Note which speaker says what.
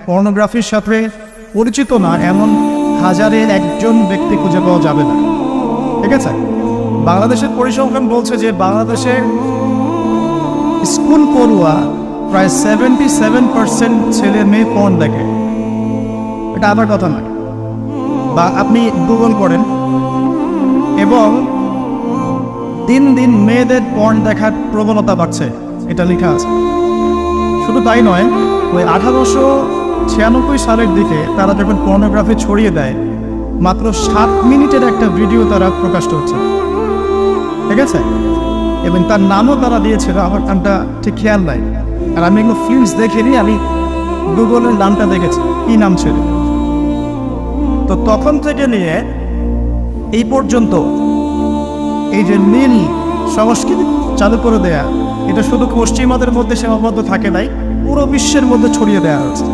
Speaker 1: পর্নোগ্রাফির সাথে পরিচিত না এমন হাজারে একজন ব্যক্তি খুঁজে পাওয়া যাবে না। ঠিক আছে, বাংলাদেশের পরিসংখ্যান বলছে যে বাংলাদেশের স্কুল পড়ুয়া প্রায় 77% ছেলে মেয়ে পর্ন দেখে। এটা আমার কথা নয়, বা আপনি গুগল করেন এবং দিন দিন মেয়েদের পর্ন দেখার প্রবণতা বাড়ছে, এটা লেখা আছে। শুধু তাই নয়, ওই 1896 সালের দিকে তারা যখন পর্নোগ্রাফি ছড়িয়ে দেয়, মাত্র 7 মিনিটের একটা ভিডিও তারা প্রকাশ করছে। ঠিক আছে, এবং তার নামও তারা দিয়েছিল, আমার নামটা ঠিক খেয়াল নাই, আর আমি এগুলো ফিল্মস দেখিনি, আমি গুগলের নামটা দেখেছি কী নাম ছিল। তো তখন থেকে নিয়ে এই পর্যন্ত এই যে নীল সংস্কৃতি চালু করে দেয়া, এটা শুধু পশ্চিমাদের মধ্যে সীমাবদ্ধ থাকে নাই, পুরো বিশ্বের মধ্যে ছড়িয়ে দেওয়া হয়েছে।